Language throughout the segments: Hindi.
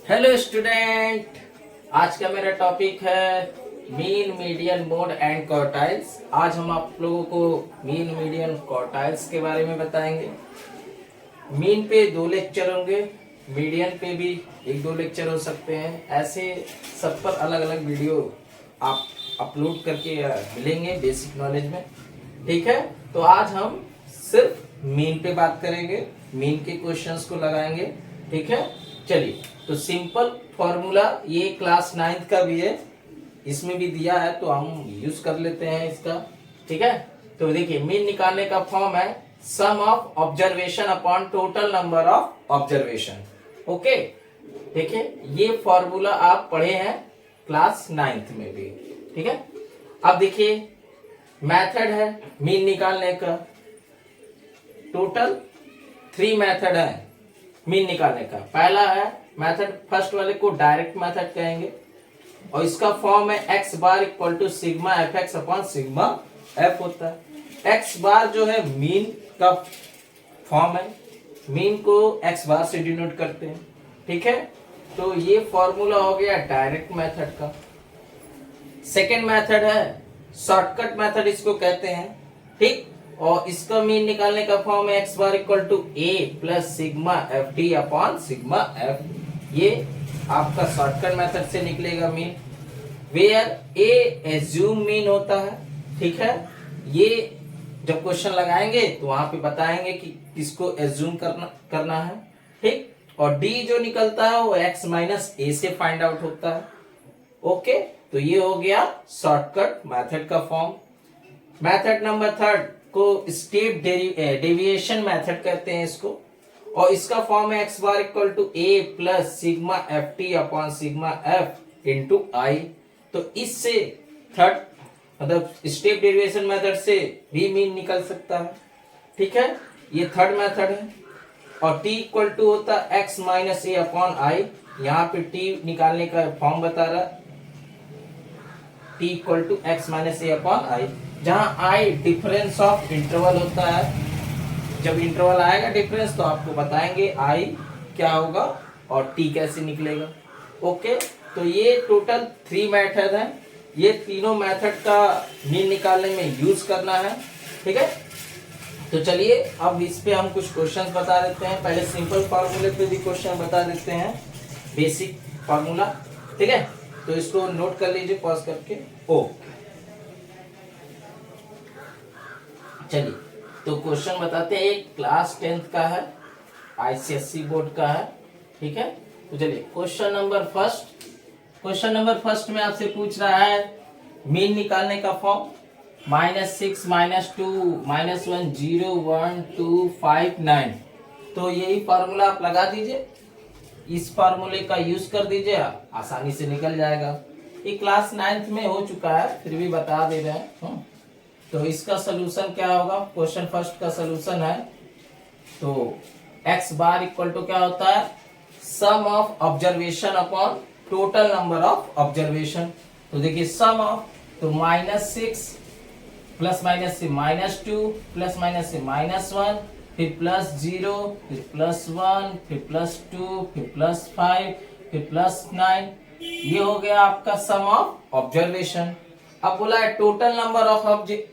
हेलो स्टूडेंट, आज का मेरा टॉपिक है mean median mode and quartiles. आज हम आप लोगों को मीन मीडियन क्वार्टाइल्स के बारे में बताएंगे। मीन पे 2 लेक्चर होंगे, मीडियन पे भी 1-2 लेक्चर हो सकते हैं। ऐसे सब पर अलग अलग वीडियो आप अपलोड करके मिलेंगे बेसिक नॉलेज में। ठीक है, तो आज हम सिर्फ मीन पे बात करेंगे, मीन के क्वेश्चंस को लगाएंगे। ठीक है, चलिए। तो सिंपल फॉर्मूला ये क्लास 9th का भी है, इसमें भी दिया है तो हम यूज कर लेते हैं इसका। ठीक है, तो देखिए मीन निकालने का फॉर्म है sum of observation upon total number of observation. Okay, देखिए ये फॉर्मूला आप पढ़े हैं क्लास 9th में भी। ठीक है, अब देखिए मेथड है मीन निकालने का। टोटल 3 मेथड है मीन निकालने का। पहला है मेथड, फर्स्ट वाले को डायरेक्ट मेथड कहेंगे और इसका फॉर्म है x bar equal to sigma f x upon sigma f होता है। एक्स बार जो है मीन का फॉर्म है, मीन को एक्स बार से डिनोट करते हैं। ठीक है, तो ये फॉर्मूला हो गया डायरेक्ट मेथड का। सेकेंड मेथड है शॉर्टकट मेथड इसको कहते हैं। ठीक, और इसका मीन निकालने का फॉर्म है x bar equal to A plus sigma f d upon sigma f. ये आपका शॉर्टकट मेथड से निकलेगा mean, where a assume mean होता है। ठीक है, ये जब क्वेश्चन लगाएंगे तो वहां पे बताएंगे कि किसको एज्यूम करना है। ठीक, और डी जो निकलता है वो एक्स माइनस ए से फाइंड आउट होता है। ओके, तो ये हो गया शॉर्टकट मेथड का फॉर्म। मेथड नंबर 3 को स्टेप डेविएशन मेथड कहते हैं इसको, और इसका फॉर्म है x bar equal to A plus sigma F T upon sigma F into I. तो इससे थर्ड मतलब स्टेप डेरिवेशन मेथड से भी मीन निकल सकता है। ठीक है, ये थर्ड मेथड है। और t इक्वल टू होता है एक्स माइनस ए अपॉन आई। यहाँ पे t निकालने का फॉर्म बता रहा है t equal to x minus a upon i, जहां i डिफरेंस ऑफ इंटरवल होता है। जब इंटरवल आएगा डिफरेंस तो आपको बताएंगे i क्या होगा और t कैसे निकलेगा। ओके, तो ये टोटल 3 मेथड है। ये तीनों मेथड का मीन निकालने में यूज करना है। ठीक है, तो चलिए अब इस पे हम कुछ क्वेश्चंस बता देते हैं। पहले सिंपल फार्मूले पे भी क्वेश्चन बता देते हैं, बेसिक फार्मूला। ठीक है, तो इसको नोट कर लीजिए पॉज करके। ओके, चलिए तो क्वेश्चन बताते हैं। एक क्लास 10th का है, आईसीएससी बोर्ड का है। ठीक है, तो चलिए क्वेश्चन नंबर फर्स्ट में आपसे पूछ रहा है मीन निकालने का फॉर्म -6 -2 -1 0 1 2 5 9। तो यही फार्मूला आप लगा दीजिए, इस फार्मूले का यूज कर दीजिए, आसानी से निकल जाएगा। ये क्लास 9th में हो चुका है, फिर भी बता दे रहे हैं। तो इसका सोल्यूशन क्या होगा? क्वेश्चन फर्स्ट का सोल्यूशन है तो एक्स बार इक्वल टू क्या होता है sum of observation upon total number of observation. तो देखिए सम ऑफ, तो -6 प्लस माइनस से -2 प्लस माइनस से -1 फिर +0 फिर +1 फिर +2 फिर +5 फिर +9। ये हो गया आपका सम ऑफ ऑब्जर्वेशन। अब बोला है टोटल नंबर ऑफ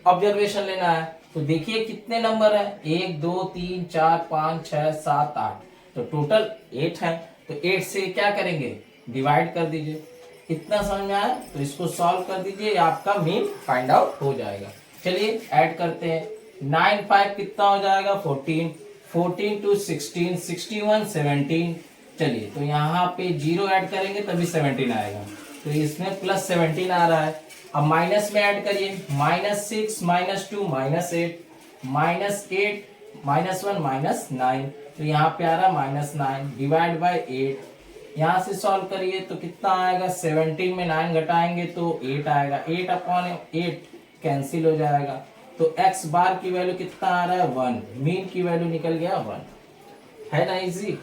ऑब्जर्वेशन लेना है, तो देखिए कितने नंबर है 1 2 3 4 5 6 7 8, तो टोटल 8 है। तो 8 से क्या करेंगे डिवाइड कर दीजिए। इतना समझ में आया तो इसको सॉल्व कर दीजिए, आपका मीन फाइंड आउट हो जाएगा। चलिए ऐड करते हैं, 9 5 कितना हो जाएगा 14, 14 टू 16 61 17। चलिए तो यहाँ पे 0 ऐड करेंगे तभी 17 आएगा, तो इसमें +17 आ रहा है। अब माइनस में ऐड करिए, -6 -2 -8 -8 -1 -9, तो यहाँ पे आ रहा है -9 डिवाइड बाय 8। यहाँ से सॉल्व करिए तो कितना आएगा 17 में 9 घटाएंगे तो 8 आएगा, 8 अपॉन 8 कैंसिल हो जाएगा। तो एक्स बार की वैल्यू कितना आ रहा है 1, मीन की वैल्यू निकल गया 1। है ना इजी?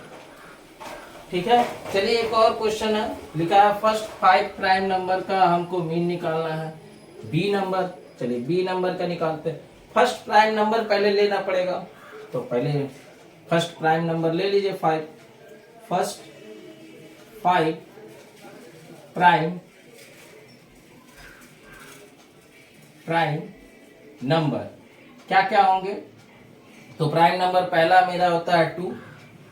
ठीक है, चलिए एक और क्वेश्चन है, लिखा है फर्स्ट 5 प्राइम नंबर का हमको मीन निकालना है बी नंबर। चलिए बी नंबर का निकालते हैं। फर्स्ट प्राइम नंबर पहले लेना पड़ेगा, तो पहले फर्स्ट प्राइम नंबर ले लीजिए 5। फर्स्ट 5 प्राइम नंबर क्या क्या होंगे? तो प्राइम नंबर पहला मेरा होता है 2,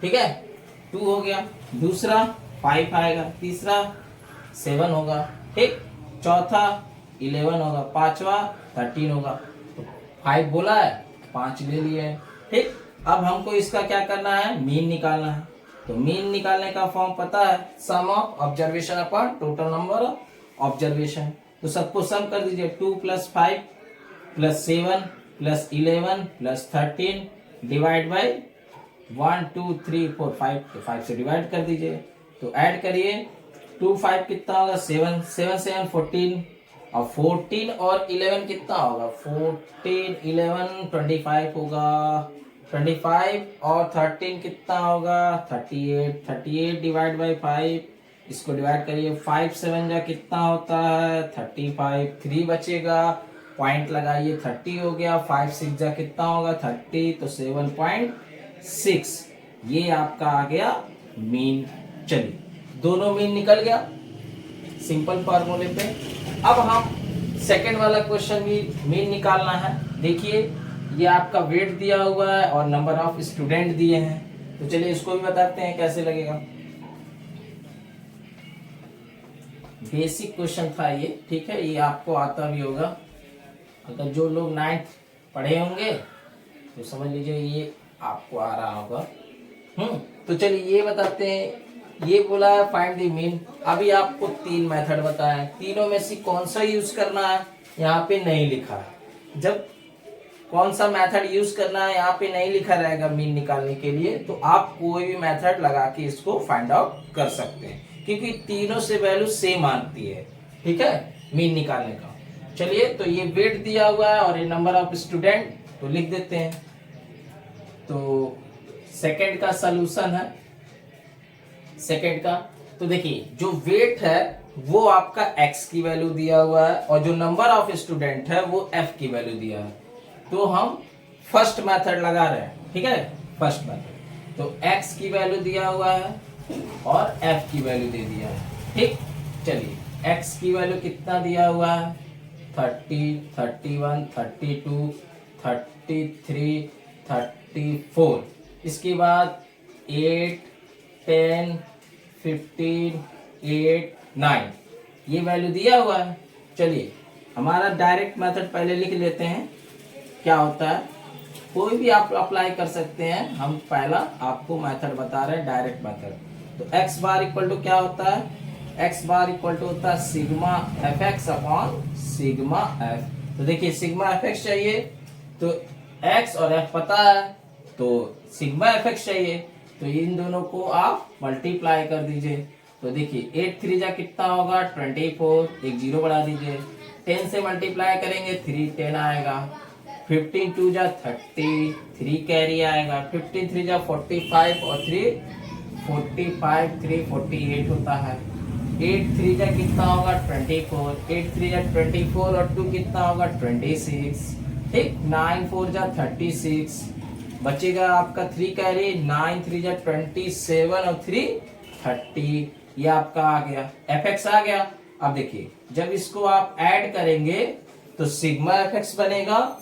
ठीक है, 2 हो गया। दूसरा 5 आएगा, तीसरा 7 होगा, ठीक, चौथा 11 होगा, पांचवा 13 होगा। तो 5 बोला है, 5 ले लिए हैं, ठीक। अब हमको इसका क्या करना है? मीन निकालना है। तो मीन निकालने का फॉर्म पता है, sum of observation upon total number of observation. तो सबको सम कर दीजिए, 2 + 5 + 7 + 11 + 13 डिवाइड बाई 1 2 3 4 5, तो 5 से डिवाइड कर दीजिए। तो ऐड करिए, 2 5 कितना होगा? 7 7 7 14, और 14 और 11 कितना होगा? 14 11 25 होगा, 25 और 13 कितना होगा? 38 38 डिवाइड बाई 5, इसको डिवाइड करिए, 5 7 जा कितना होता है? 35, 3 बचेगा, पॉइंट लगाइए, 30 हो गया, 5 6 जा कितना होगा? 30, तो 7.6, ये आपका आ गया मीन। चलिए, दोनों मीन निकल गया सिंपल फार्मूले पे। अब हम सेकंड वाला क्वेश्चन भी मीन निकालना है। देखिए, ये आपका वेट दिया हुआ है और नंबर ऑफ स्टूडेंट दिए हैं। तो चलिए इसको भी बताते हैं कैसे लगेगा। बेसिक क्वेश्चन था ये, ठीक है, ये आपको आता भी होगा। अगर जो लोग 9th पढ़े होंगे तो समझ लीजिए ये आपको आ रहा होगा। तो चलिए ये बताते हैं। ये बोला है फाइंड द मीन। अभी आपको 3 मेथड बताया, तीनों में से कौन सा यूज करना है यहाँ पे नहीं लिखा है। जब कौन सा मेथड यूज करना है यहाँ पे नहीं लिखा रहेगा मीन निकालने के लिए, तो आप कोई भी मेथड लगा के इसको फाइंड आउट कर सकते हैं, क्योंकि तीनों से वैल्यू सेम आती है, ठीक है, मीन निकालने का। चलिए, तो ये वेट दिया हुआ है और ये नंबर ऑफ स्टूडेंट, तो लिख देते हैं। तो सेकंड का सलूशन है, सेकंड का, तो देखिए जो वेट है वो आपका x की वैल्यू दिया हुआ है और जो नंबर ऑफ स्टूडेंट है वो f की वैल्यू दिया है। तो हम फर्स्ट मेथड लगा रहे हैं, ठीक है, फर्स्ट मेथड। तो x की वैल्यू दिया हुआ है और f की वैल्यू दे दिया है, ठीक। चलिए, x की वैल्यू कितना दिया हुआ है? 30 31 32 33 34, इसके बाद 8 10 15 8 9, ये वैल्यू दिया हुआ है। चलिए, हमारा डायरेक्ट मेथड पहले लिख लेते हैं। क्या होता है, कोई भी आप अप्लाई कर सकते हैं, हम पहला आपको मेथड बता रहे हैं, डायरेक्ट मेथड। तो x बार इक्वल टू क्या होता है? x बार इक्वल टू होता है sigma fx upon sigma f। तो देखिए, सिग्मा fx चाहिए तो x और f पता है, तो सिग्मा fx चाहिए, तो इन दोनों को आप मल्टीप्लाई कर दीजिए। तो देखिए, 8 3 जा कितना होगा? 24, एक जीरो बढ़ा दीजिए, 10 से मल्टीप्लाई करेंगे 3 10 आएगा, 15 2 जा 30, 3 कैरी आएगा, 15 3 जा 45 और 3 45 3 48 होता है। 8 3 जा कितना होगा? 24, 8 3 जा 24 और 2 कितना होगा? 26, ठीक। 9 4 जा 36, बचेगा आपका 3 कैरी, 9 3 जा 27 और 3 30, ये आपका आ गया, fx आ गया। अब देखिए, जब इसको आप ऐड करेंगे तो सिग्मा fx बनेगा,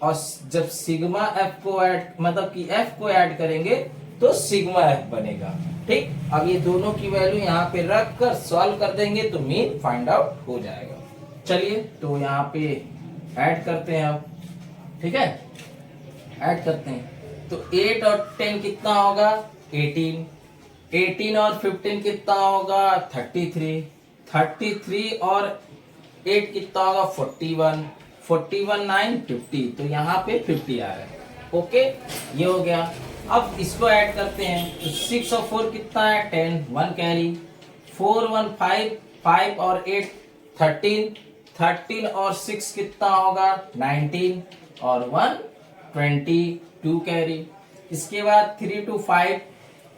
और जब सिग्मा f को ऐड, मतलब कि f को ऐड करेंगे तो सिग्मा f बनेगा, ठीक। अब ये दोनों की वैल्यू यहाँ पे रख कर सॉल्व कर देंगे तो मीन फाइंड आउट हो जाएगा। चलिए, तो यहाँ पे ऐड करते हैं अब, ठीक है, ऐड करते हैं। तो 8 और 10 कितना होगा? 18, 18 और 15 कितना होगा? 33, 33 और 8 कितना होगा? 41, 41 9 50, तो यहाँ पे 50 आ रहा है, ओके, ये हो गया। अब इसको ऐड करते हैं, तो 6 और 4 कितना है? 10, 1 कैरी, 4 1 5, 5 और 8 13, 13 और 6 कितना होगा? 19 और 1 20, 2 कैरी। इसके बाद 3 2 5,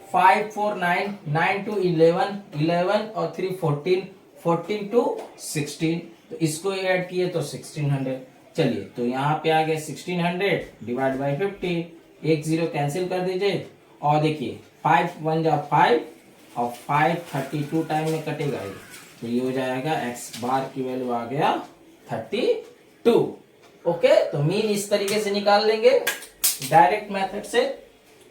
5 4 9, 9 2 11, 11 और 3 14, 14 2 16, तो इसको ऐड किए तो 1600। चलिए, तो यहाँ पे आ गया 1600 डिवाइड बाई 50, एक जीरो कैंसिल कर दीजिए, और देखिए 5 1 जा 5, और 532 टाइम में कटेगा ये, तो ये हो जाएगा एक्स बार की वैल्यू आ गया 32। ओके, तो मीन इस तरीके से निकाल लेंगे डायरेक्ट मेथड से।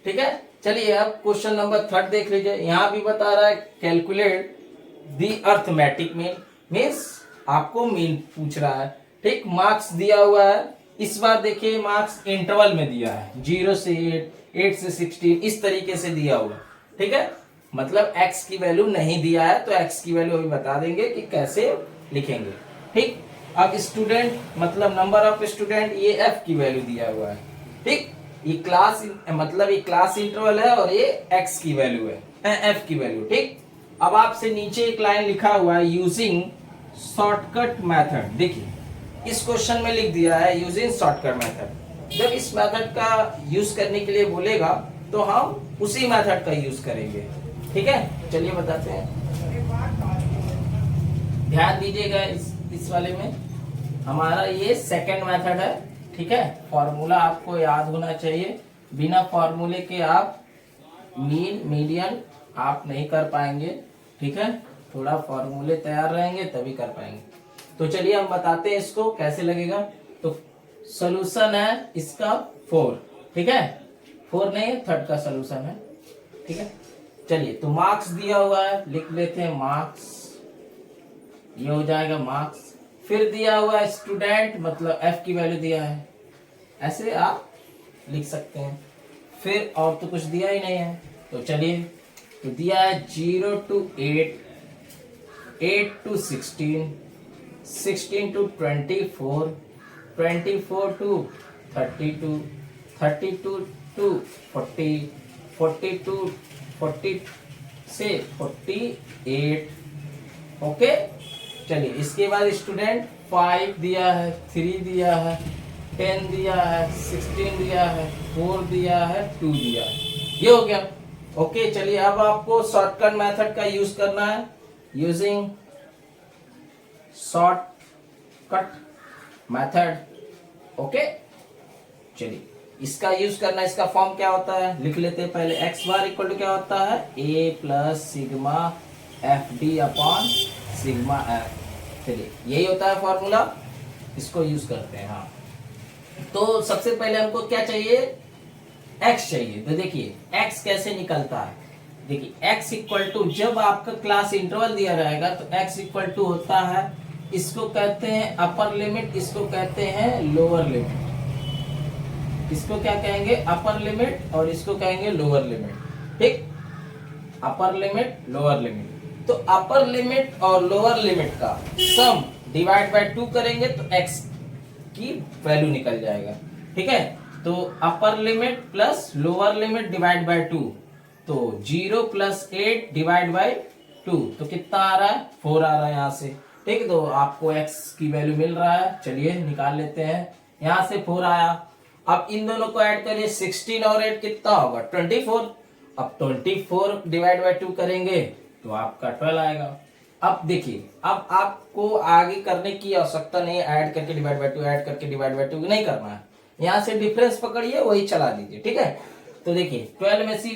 ठीक है, चलिए अब क्वेश्चन नंबर 3 देख लीजिए। यहाँ भी बता रहा है calculate the arithmetic mean, means आपको मीन पूछ रहा है। ठीक, मार्क्स दिया हुआ है, इस बार देखिए मार्क्स इंटरवल में दिया है, 0 से 8, 8 से 16, इस तरीके से दिया हुआ। ठीक है, मतलब x की वैल्यू नहीं दिया है, तो x की वैल्यू अभी बता देंगे कि कैसे लिखेंगे। ठीक, अब स्टूडेंट मतलब नंबर ऑफ स्टूडेंट, ये f की वैल्यू दिया हुआ है। ठीक, ये क्लास मतलब ये क्लास इंटरवल है और ये x की वैल्यू है, f की वैल्यू। ठीक, अब आपसे नीचे एक लाइन लिखा हुआ है यूजिंग शॉर्टकट मेथड। देखिए इस क्वेश्चन में लिख दिया है यूजिंग शॉर्टकट मेथड। जब इस मेथड का यूज करने के लिए बोलेगा तो हम उसी मेथड का यूज करेंगे। ठीक है, चलिए बताते हैं, ध्यान दीजिएगा इस वाले में हमारा ये सेकंड मेथड है। ठीक है, फॉर्मूला आपको याद होना चाहिए, बिना फॉर्मूले के आप मीन मीडियन आप नहीं कर पाएंगे। ठीक है, थोड़ा फॉर्मूले तैयार रहेंगे तभी कर पाएंगे। तो चलिए हम बताते हैं इसको कैसे लगेगा। तो सोल्यूशन है इसका 4। ठीक है, 4 नहीं, 3 का सोल्यूशन है। ठीक है, चलिए तो मार्क्स दिया हुआ है, लिख लेते हैं मार्क्स, ये हो जाएगा मार्क्स। फिर दिया हुआ है स्टूडेंट, मतलब f की वैल्यू दिया है, ऐसे आप लिख सकते हैं। फिर और तो कुछ दिया ही नहीं है, तो चलिए तो दिया है 0 to 8, 8 to 16, 16 to 24, 24 to 32, 32 to 40, 40 to 40 से 48। ओके, चलिए इसके बाद स्टूडेंट 5 दिया है, 3 दिया है, 10 दिया है, 16 दिया है, 4 दिया है, 2 दिया है, ये हो गया। ओके, चलिए अब आपको शॉर्टकट मेथड का यूज करना है, यूजिंग शॉर्टकट मेथड। ओके, चलिए इसका यूज करना, इसका फॉर्म क्या होता है लिख लेते हैं पहले। एक्स बार इक्वल टू क्या होता है, a plus sigma f d upon sigma F. चलिए यही होता है फॉर्मूला, इसको यूज करते हैं। हाँ, तो सबसे पहले हमको क्या चाहिए, x चाहिए। तो देखिए x कैसे निकलता है, देखिए x इक्वल टू, जब आपका क्लास इंटरवल दिया रहेगा तो x इक्वल टू होता है, इसको कहते हैं अपर लिमिट, इसको कहते हैं लोअर लिमिट। इसको क्या कहेंगे, अपर लिमिट, और इसको कहेंगे लोअर लिमिट। ठीक, अपर लिमिट लोअर लिमिट। तो अपर लिमिट और लोअर लिमिट का सम डिवाइड बाय 2 करेंगे तो x की वैल्यू निकल जाएगा। ठीक है, तो upper limit plus lower limit divide by 2, तो 0 प्लस 8 डिवाइड बाय 2, तो कितना आ रहा है, 4 आ रहा है यहाँ से। ठीक, तो आपको x की वैल्यू मिल रहा है, चलिए निकाल लेते हैं। यहाँ से 4 आया, अब इन दोनों को ऐड करिए, 16 और 8 कितना होगा, 24। अब 24 डिवाइड बाय 2 करेंगे तो आपका 12 आएगा। अब देखिए, अब आपको आगे करने की आवश्यकता नहीं है, ऐड करके डिवाइड बाय 2, ऐड करके डिवाइड बाय 2 नहीं करना है, यहाँ से डिफरेंस पकड़िए वही चला दीजिए। ठीक है, तो देखिए 12 में से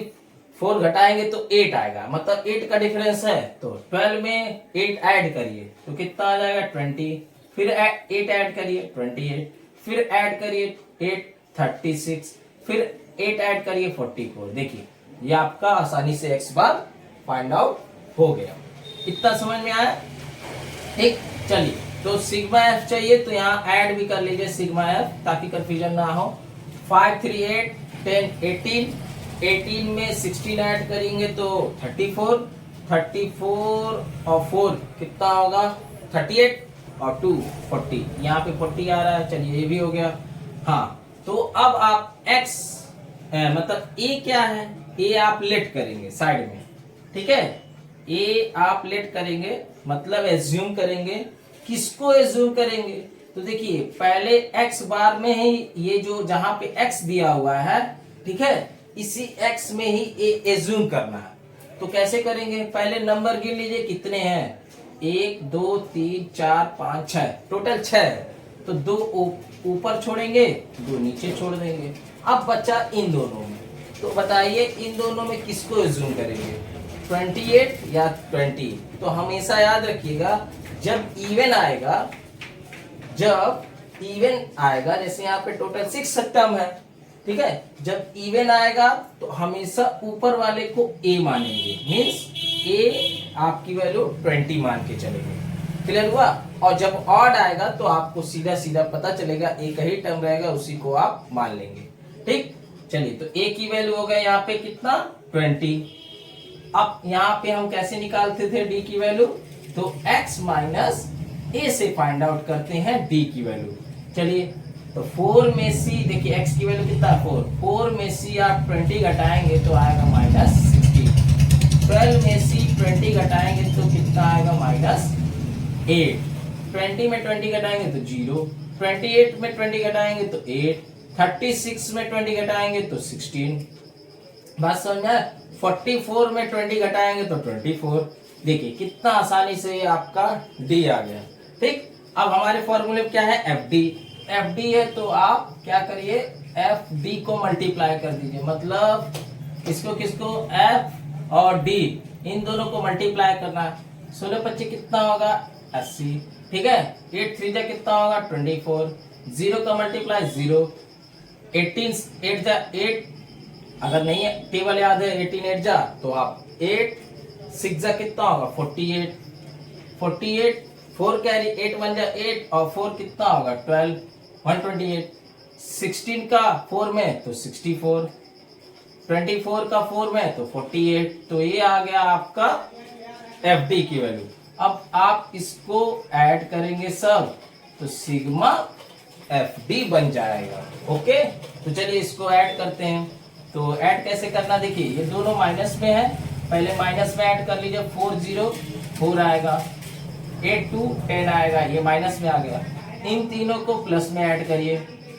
4 घटाएंगे तो 8 आएगा, मतलब 8 का डिफरेंस है, तो 12 में 8 ऐड करिए तो कितना आ जाएगा, 20। फिर 8 ऐड करिए 28, फिर ऐड करिए 8 36, फिर 8 ऐड करिए 44। देखिए ये आपका आसानी से x बार फाइंड आउट हो गया। इतना समझ में आया। ठीक, चलिए तो सिग्मा एफ चाहिए तो यहाँ ऐड भी कर लीजिए सिग्मा एफ, ताकि कंफ्यूजन ना हो। 5 3 8 10 18, 18 में 16 ऐड करेंगे तो 34, 34 और 4 कितना होगा, 38, और 2 40, यहाँ पे 40 आ रहा है। चलिए ये भी हो गया। हाँ, तो अब आप x मतलब a क्या है, a आप लेट करेंगे साइड में। ठीक है, a आप लेट करेंगे, मतलब एज्यूम करेंगे। किसको एज्यूम करेंगे, तो देखिए पहले x बार में ही ये जो जहां पे x दिया हुआ है, ठीक है, इसी x में ही a एज्यूम करना है। तो कैसे करेंगे, पहले नंबर गिन लीजिए कितने हैं, 1 2 3 4 5 6, टोटल 6 है। तो 2 ऊपर छोड़ेंगे, 2 नीचे छोड़ देंगे। अब बचा इन दोनों में, तो बताइए इन दोनों में किसको एज्यूम करेंगे, 28 या 20। तो हमेशा याद रखिएगा जब इवन आएगा, जैसे यहाँ पे टोटल 6 टर्म है, ठीक है, जब इवन आएगा तो हमेशा ऊपर वाले को ए मानेंगे, मीन्स ए आपकी वैल्यू 20 मान के चलेंगे। क्लियर हुआ? और जब ऑड आएगा तो आपको सीधा सीधा पता चलेगा एक ही टर्म रहेगा, उसी को आप मान लेंगे। ठीक, चलिए, तो ए की वैल्यू हो गया यहाँ पे कितना 20। अब यहाँ पे हम कैसे निकालते थे डी की वैल्यू, तो x माइनस ए से फाइंड आउट करते हैं डी की वैल्यू। चलिए, तो 4 में सी, देखिए x की वैल्यू कितना है 4 में सी आप 20 घटाएंगे तो आएगा -16। 12 में सी 20 घटाएंगे तो कितना आएगा -8। 20 में 20 घटाएंगे तो 0। 28 में 20 घटाएंगे तो 8। 36 में 20 घटाएंगे तो 16। बात समझ में? 44 में 20 घटाएंगे तो 24। देखिए कितना आसानी से ये आपका डी आ गया। ठीक, अब हमारे फॉर्मूले क्या है एफ डी है, तो आप क्या करिए एफ डी को मल्टीप्लाई कर दीजिए, मतलब इसको किसको एफ और डी इन दोनों को मल्टीप्लाई करना है। 16 25 कितना होगा 80। ठीक है, 8 3 जा कितना होगा 24। 0 का मल्टीप्लाई 0। 18 8 जा 8, अगर नहीं है टेबल याद है 18 8 जा तो आप 8 6 जा कितना होगा 48। 48 4 कैरी 8 1 जा 8 और 4 कितना होगा 12 128। 16 का 4 में तो 64। 24 का 4 में तो 48। तो ये आ गया आपका एफ डी की वैल्यू। अब आप इसको ऐड करेंगे सब तो सिग्मा एफ डी बन जाएगा। ओके, तो चलिए इसको ऐड करते हैं। तो ऐड कैसे करना, देखिए ये दोनों माइनस में है, पहले माइनस में ऐड कर लीजिए। 4 0 4 आएगा, 8 2 10 आएगा, ये माइनस में आ गया। इन तीनों को प्लस में ऐड करिए।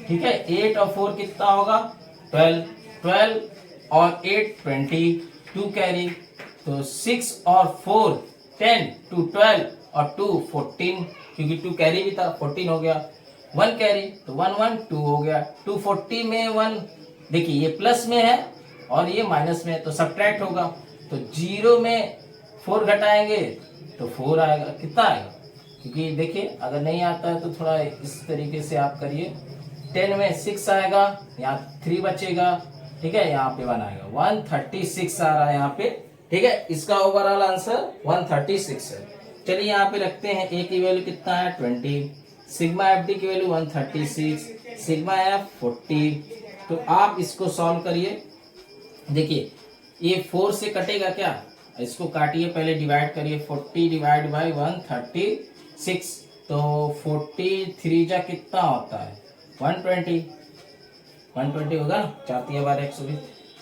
ठीक है, 8 और 4 कितना होगा 12। 12 और 8 20। 2 कैरी तो 6 और 4 10 2 12 और 2 14, क्योंकि 2 कैरी भी था 14 हो गया। 1 कैरी तो 1 1 2 हो गया। 240 में 1, देखिए ये प्लस में है और ये माइनस में है तो सब्ट्रैक्ट होगा। तो 0 में 4 घटाएंगे तो 4 आएगा, कितना आएगा, क्योंकि देखिए अगर नहीं आता है तो थोड़ा इस तरीके से आप करिए। 10 में 6 आएगा, यहाँ 3 बचेगा। ठीक है, यहाँ पे 1 आएगा, 136 आ रहा है यहाँ पे। ठीक है, इसका ओवरऑल आंसर 136 है। चलिए यहाँ पे रखते हैं ए की वैल्यू कितना है 20, सिग्मा एफ डी की वैल्यू 136, सिग्मा एफ 40। तो आप इसको सॉल्व करिए। देखिए ये 4 से कटेगा क्या, इसको काटिए, पहले डिवाइड करिए। 40 डिवाइड बाई 136, तो 43 जा कितना होता है 120 होगा ना, 4 बार 120।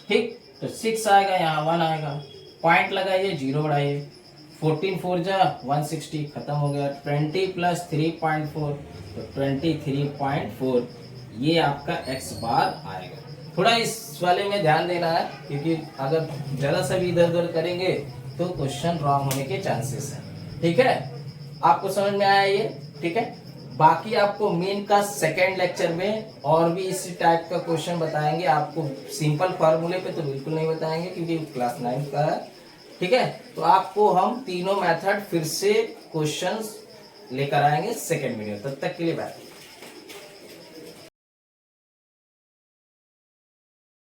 ठीक, तो 6 आएगा, यहाँ 1 आएगा, पॉइंट लगाइए, 0 बढ़ाइए। 14 4 जा 160, खत्म हो गया। 20 प्लस 3.4 तो 23.4, ये आपका x बार आएगा। थोड़ा इस वाले में ध्यान देना है, क्योंकि अगर जरा सा भी इधर उधर करेंगे तो क्वेश्चन रॉन्ग होने के चांसेस हैं। ठीक है, आपको समझ में आया ये? ठीक है, बाकी आपको मेन का सेकेंड लेक्चर में और भी इसी टाइप का क्वेश्चन बताएंगे। आपको सिंपल फार्मूले पे तो बिल्कुल नहीं बताएंगे क्योंकि क्लास 9 का है। ठीक है, तो आपको हम तीनों मेथड फिर से क्वेश्चंस लेकर आएंगे सेकेंड वीडियो। तब तक के लिए बाय।